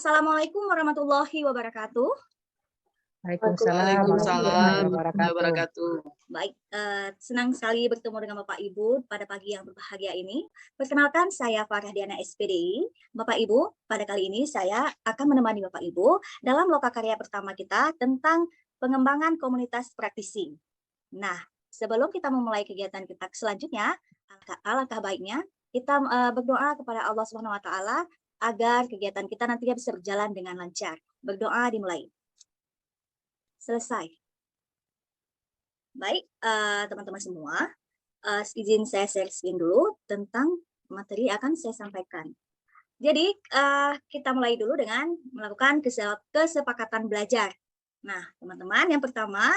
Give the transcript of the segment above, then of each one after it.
Assalamualaikum warahmatullahi wabarakatuh. Waalaikumsalam warahmatullahi Waalaikumsalam warahmatullahi wabarakatuh. wabarakatuh. Baik, senang sekali bertemu dengan Bapak Ibu pada pagi yang berbahagia ini. Perkenalkan, saya Farhadiana SPDI. Bapak Ibu, pada kali ini saya akan menemani Bapak Ibu dalam lokakarya pertama kita tentang pengembangan komunitas praktisi. Nah, sebelum kita memulai kegiatan kita selanjutnya, alangkah baiknya kita berdoa kepada Allah Subhanahu wa taala agar kegiatan kita nantinya bisa berjalan dengan lancar. Berdoa dimulai. Selesai. Baik, teman-teman semua, izin saya share screen dulu tentang materi yang akan saya sampaikan. Jadi, kita mulai dulu dengan melakukan kesepakatan belajar. Nah, teman-teman, yang pertama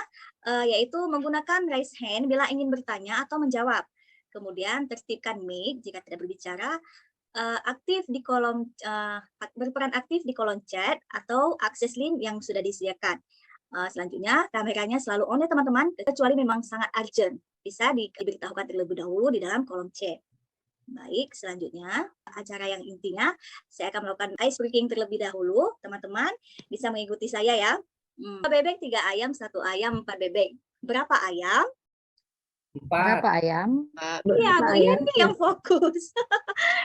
yaitu menggunakan raise hand bila ingin bertanya atau menjawab. Kemudian tertibkan mic jika tidak berbicara, berperan aktif di kolom chat atau akses link yang sudah disediakan. Selanjutnya, kameranya selalu on ya teman-teman, kecuali memang sangat urgent. Bisa diberitahukan terlebih dahulu di dalam kolom chat. Baik, selanjutnya acara yang intinya saya akan melakukan ice breaking terlebih dahulu. Teman-teman bisa mengikuti saya ya. 2 bebek, 3 ayam, 1 ayam, 4 bebek. Berapa ayam? 4. Berapa ayam? Iya, Bu Yeni yang fokus.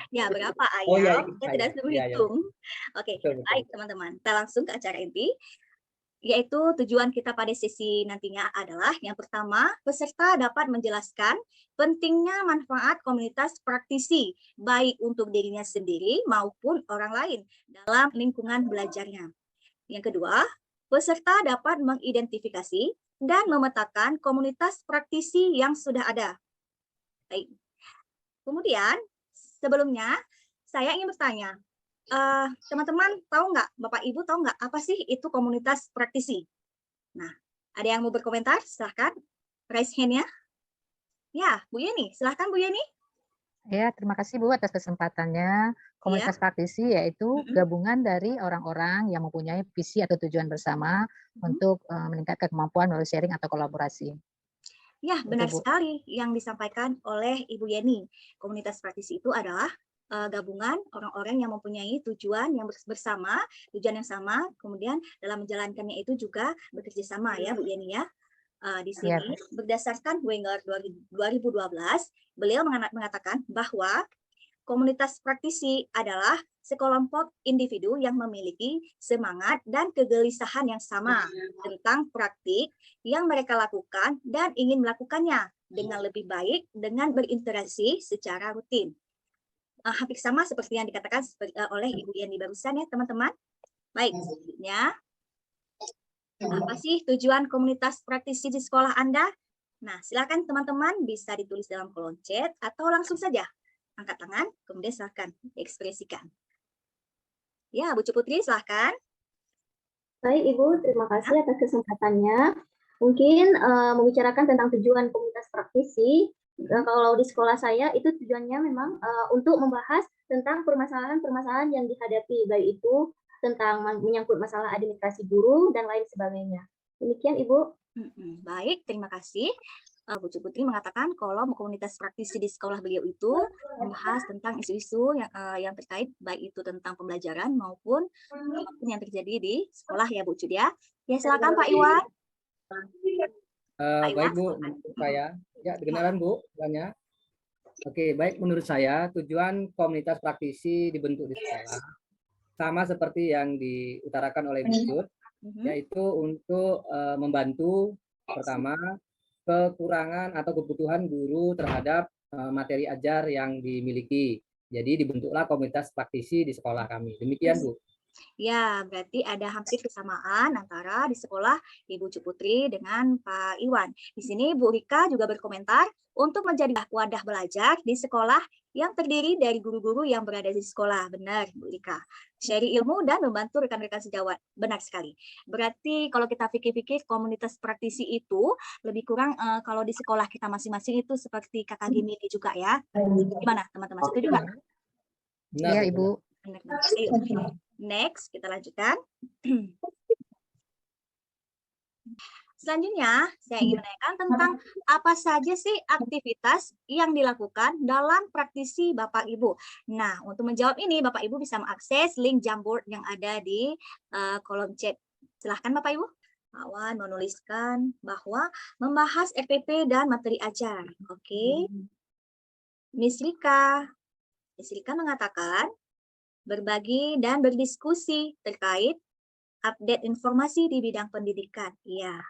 Ya, berapa ayam? Oh, ya, Saya tidak bisa menghitung. Oke, baik teman-teman. Kita langsung ke acara inti. Yaitu tujuan kita pada sesi nantinya adalah yang pertama, peserta dapat menjelaskan pentingnya manfaat komunitas praktisi, baik untuk dirinya sendiri maupun orang lain dalam lingkungan belajarnya. Yang kedua, peserta dapat mengidentifikasi dan memetakan komunitas praktisi yang sudah ada. Baik. Kemudian, sebelumnya saya ingin bertanya, teman-teman tahu nggak, Bapak Ibu tahu nggak apa sih itu komunitas praktisi? Nah, ada yang mau berkomentar? Silahkan raise hand-nya. Ya, Bu Yeni, silahkan Bu Yeni. Ya, terima kasih Bu atas kesempatannya. Komunitas praktisi yaitu gabungan dari orang-orang yang mempunyai visi atau tujuan bersama untuk meningkatkan kemampuan melalui sharing atau kolaborasi. Ya, benar sekali yang disampaikan oleh Ibu Yeni. Komunitas praktisi itu adalah gabungan orang-orang yang mempunyai tujuan yang bersama, tujuan yang sama, kemudian dalam menjalankannya itu juga bekerja sama ya Bu Yeni ya. Di sini berdasarkan Wenger 2012, beliau mengatakan bahwa komunitas praktisi adalah sekelompok individu yang memiliki semangat dan kegelisahan yang sama tentang praktik yang mereka lakukan dan ingin melakukannya dengan lebih baik dengan berinteraksi secara rutin. Hampir sama seperti yang dikatakan oleh Ibu Yeni barusan ya teman-teman. Baik, selanjutnya apa sih tujuan komunitas praktisi di sekolah Anda? Nah, silakan teman-teman bisa ditulis dalam kolom chat atau langsung saja angkat tangan, kemudian silakan diekspresikan. Ya, Bu Putri silahkan. Baik Ibu, terima kasih atas kesempatannya. Mungkin membicarakan tentang tujuan komunitas praktisi. Kalau di sekolah saya itu tujuannya memang untuk membahas tentang permasalahan-permasalahan yang dihadapi, baik itu tentang menyangkut masalah administrasi guru dan lain sebagainya. Demikian Ibu. Baik, terima kasih. Bu Putri mengatakan kalau komunitas praktisi di sekolah beliau itu membahas tentang isu-isu yang terkait baik itu tentang pembelajaran maupun yang terjadi di sekolah ya Bu Cud ya. Ya silakan Pak Iwan. Baik Bu, menurut saya, ya kedengaran Bu, banyak. Oke, baik menurut saya tujuan komunitas praktisi dibentuk di sekolah sama seperti yang diutarakan oleh Bu Cud, yaitu untuk membantu pertama kekurangan atau kebutuhan guru terhadap materi ajar yang dimiliki. Jadi dibentuklah komunitas praktisi di sekolah kami. Demikian Bu. Ya, berarti ada hampir kesamaan antara di sekolah Ibu Putri dengan Pak Iwan. Di sini Bu Rika juga berkomentar untuk menjadi wadah belajar di sekolah yang terdiri dari guru-guru yang berada di sekolah. Benar, Bu Rika. Sharing ilmu dan membantu rekan-rekan sejawat. Benar sekali. Berarti kalau kita pikir-pikir komunitas praktisi itu lebih kurang kalau di sekolah kita masing-masing itu seperti kakak Gemini juga ya. Gimana teman-teman? Setuju nggak? Iya, Ibu. Next, kita lanjutkan. Selanjutnya, saya ingin menanyakan tentang apa saja sih aktivitas yang dilakukan dalam praktisi Bapak Ibu. Nah, untuk menjawab ini, Bapak Ibu bisa mengakses link Jamboard yang ada di kolom chat. Silahkan Bapak Ibu. Pak Wan menuliskan bahwa membahas RPP dan materi ajar. Oke. Miss Rika. Miss Rika mengatakan berbagi dan berdiskusi terkait update informasi di bidang pendidikan. Iya.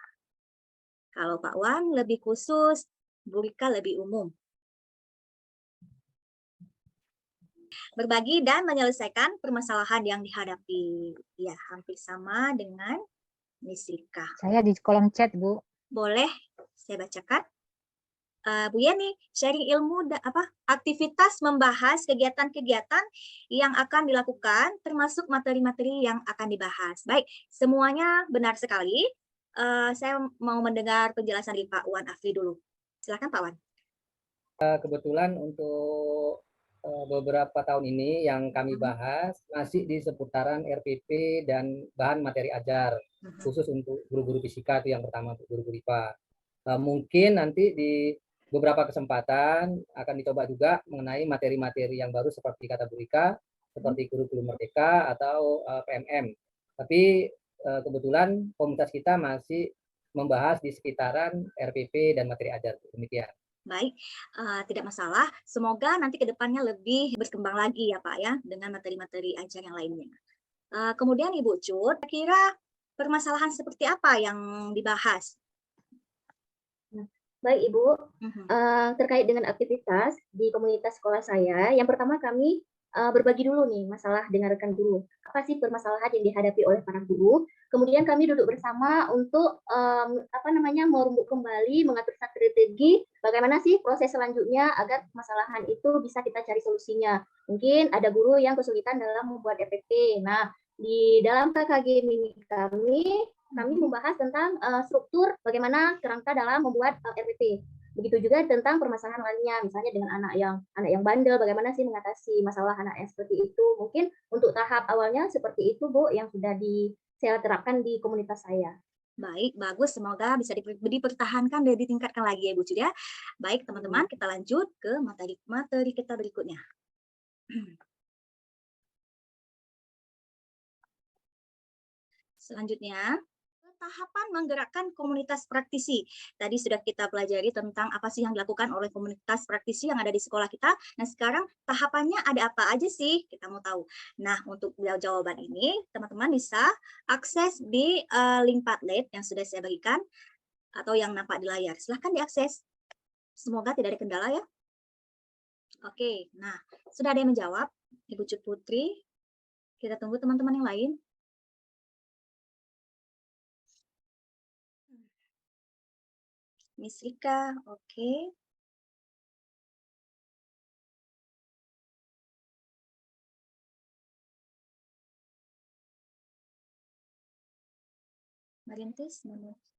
Kalau Pak Wan lebih khusus, Bu Rika lebih umum. Berbagi dan menyelesaikan permasalahan yang dihadapi. Ya, hampir sama dengan Miss Rika. Saya di kolom chat, Bu. Boleh saya bacakan? Bu Yani, sharing ilmu aktivitas membahas kegiatan-kegiatan yang akan dilakukan termasuk materi-materi yang akan dibahas. Baik, semuanya benar sekali. Saya mau mendengar penjelasan dari Pak Wan Afri dulu. Silakan Pak Wan. Kebetulan untuk beberapa tahun ini yang kami bahas masih di seputaran RPP dan bahan materi ajar, khusus untuk guru-guru fisika itu yang pertama, untuk guru-guru IPA. Mungkin nanti di beberapa kesempatan akan dicoba juga mengenai materi-materi yang baru seperti kata Bu Rika, seperti kurikulum merdeka atau PMM. Tapi kebetulan komunitas kita masih membahas di sekitaran RPP dan materi ajar. Demikian. Baik, tidak masalah. Semoga nanti ke depannya lebih berkembang lagi ya Pak ya, dengan materi-materi ajar yang lainnya. Kemudian Ibu Cut, kira permasalahan seperti apa yang dibahas? Baik Ibu, terkait dengan aktivitas di komunitas sekolah saya, yang pertama kami berbagi dulu nih masalah dengan rekan guru. Apa sih permasalahan yang dihadapi oleh para guru? Kemudian kami duduk bersama untuk merembuk kembali, mengatur strategi bagaimana sih proses selanjutnya agar permasalahan itu bisa kita cari solusinya. Mungkin ada guru yang kesulitan dalam membuat RPP. Nah, di dalam KKG mini kami membahas tentang struktur bagaimana kerangka dalam membuat RPP. Begitu juga tentang permasalahan lainnya, misalnya dengan anak yang bandel, bagaimana sih mengatasi masalah anak yang seperti itu. Mungkin untuk tahap awalnya seperti itu, Bu, yang sudah saya terapkan di komunitas saya. Baik, bagus. Semoga bisa dipertahankan dan ditingkatkan lagi ya, Bu Cud ya. Baik, teman-teman, kita lanjut ke materi kita berikutnya. Selanjutnya, tahapan menggerakkan komunitas praktisi. Tadi sudah kita pelajari tentang apa sih yang dilakukan oleh komunitas praktisi yang ada di sekolah kita. Nah, sekarang tahapannya ada apa aja sih? Kita mau tahu. Nah, untuk jawaban ini, teman-teman bisa akses di link Padlet yang sudah saya berikan atau yang nampak di layar. Silahkan diakses. Semoga tidak ada kendala ya. Oke, nah sudah ada yang menjawab, Ibu Cut Putri. Kita tunggu teman-teman yang lain. Miss Rika, oke. Merintis,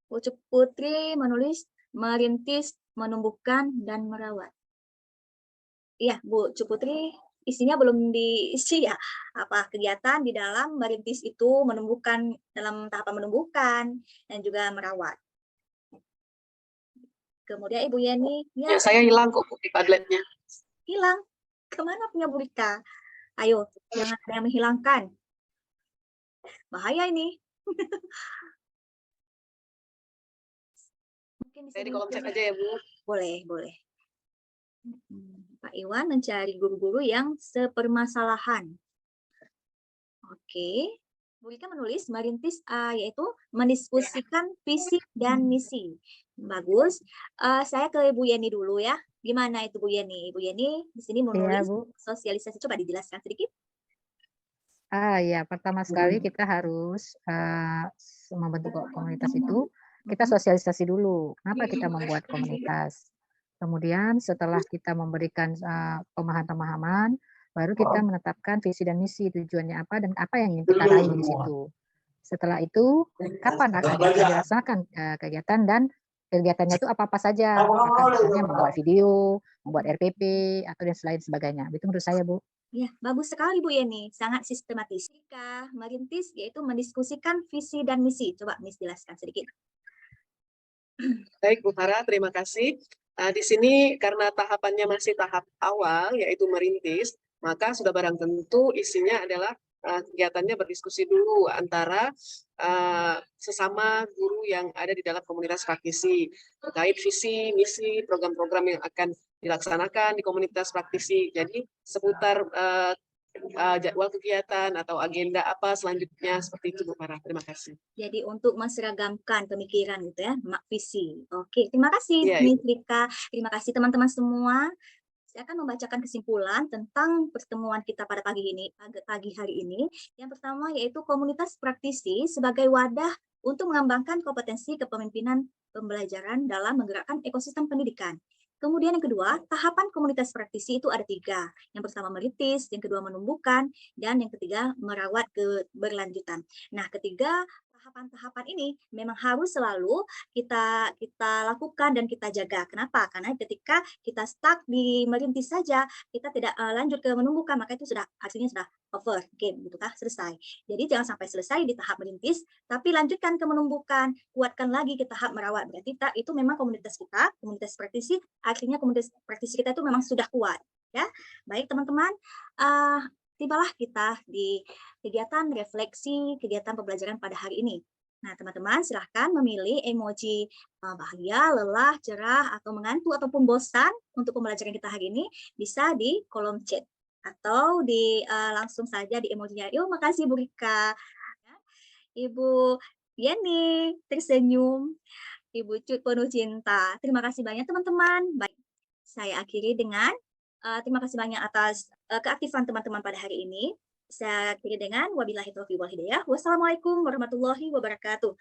Ucup Putri menulis merintis, menumbuhkan, dan merawat. Iya, Bu Cup Putri, isinya belum diisi ya. Apa kegiatan di dalam merintis itu menumbuhkan, dalam tahapan menumbuhkan, dan juga merawat. Kemudian Ibu Yeni, ya saya hilang kok di Padletnya. Hilang? Kemana punya Bu Rika? Ayo, jangan ada yang menghilangkan. Bahaya ini. Mungkin bisa Saya di kolom chat aja ya, Bu. Boleh, boleh. Pak Iwan mencari guru-guru yang sepermasalahan. Oke. Bu Rika menulis merintis, yaitu mendiskusikan visi dan misi. Bagus. Saya ke Ibu Yeni dulu ya. Gimana itu Bu Yeni? Ibu Yeni di sini menulis sosialisasi. Coba dijelaskan sedikit. Ya, pertama sekali kita harus membentuk komunitas itu, kita sosialisasi dulu. Kenapa kita membuat komunitas? Kemudian setelah kita memberikan pemahaman, baru kita menetapkan visi dan misi, tujuannya apa dan apa yang ingin kita raih di situ. Setelah itu, kapan akan kita dilaksanakan kegiatan dan kegiatannya itu apa-apa saja. Apakah misalnya membuat video, membuat RPP, atau dan selain sebagainya. Itu menurut saya, Bu. Ya, bagus sekali Bu Yeni, sangat sistematis. Jika merintis yaitu mendiskusikan visi dan misi. Coba Miss jelaskan sedikit. Baik, Bu Farah, terima kasih. Di sini karena tahapannya masih tahap awal, yaitu merintis, maka sudah barang tentu isinya adalah kegiatannya berdiskusi dulu antara sesama guru yang ada di dalam komunitas praktisi terkait visi, misi, program-program yang akan dilaksanakan di komunitas praktisi. Jadi seputar jadwal kegiatan atau agenda apa selanjutnya seperti itu, Bu Farah. Terima kasih. Jadi untuk menseragamkan pemikiran gitu ya, visi. Oke, terima kasih Iya, Miss Rika. Terima kasih teman-teman semua. Saya akan membacakan kesimpulan tentang pertemuan kita pada pagi hari ini. Yang pertama yaitu komunitas praktisi sebagai wadah untuk mengembangkan kompetensi kepemimpinan pembelajaran dalam menggerakkan ekosistem pendidikan. Kemudian yang kedua, tahapan komunitas praktisi itu ada 3. Yang pertama merintis, yang kedua menumbuhkan, dan yang ketiga merawat keberlanjutan. Nah, ketiga tahapan-tahapan ini memang harus selalu kita lakukan dan kita jaga. Kenapa? Karena ketika kita stuck di merintis saja, kita tidak lanjut ke menumbuhkan, maka itu sudah artinya sudah over game, gitu kan, selesai. Jadi jangan sampai selesai di tahap merintis, tapi lanjutkan ke menumbuhkan, kuatkan lagi ke tahap merawat. Berarti itu memang komunitas kita, komunitas praktisi, artinya komunitas praktisi kita itu memang sudah kuat. Ya, baik teman-teman. Tibalah kita di kegiatan refleksi, kegiatan pembelajaran pada hari ini. Nah, teman-teman silahkan memilih emoji bahagia, lelah, cerah, atau mengantuk, ataupun bosan untuk pembelajaran kita hari ini, bisa di kolom chat. Atau langsung saja di emojinya. Yuk, makasih Bu Rika. Ibu Yeni, tersenyum. Ibu Cut penuh cinta. Terima kasih banyak teman-teman. Baik, saya akhiri dengan terima kasih banyak atas keaktifan teman-teman pada hari ini. Saya akhiri dengan wabillahi taufiq wal hidayah. Wassalamualaikum warahmatullahi wabarakatuh.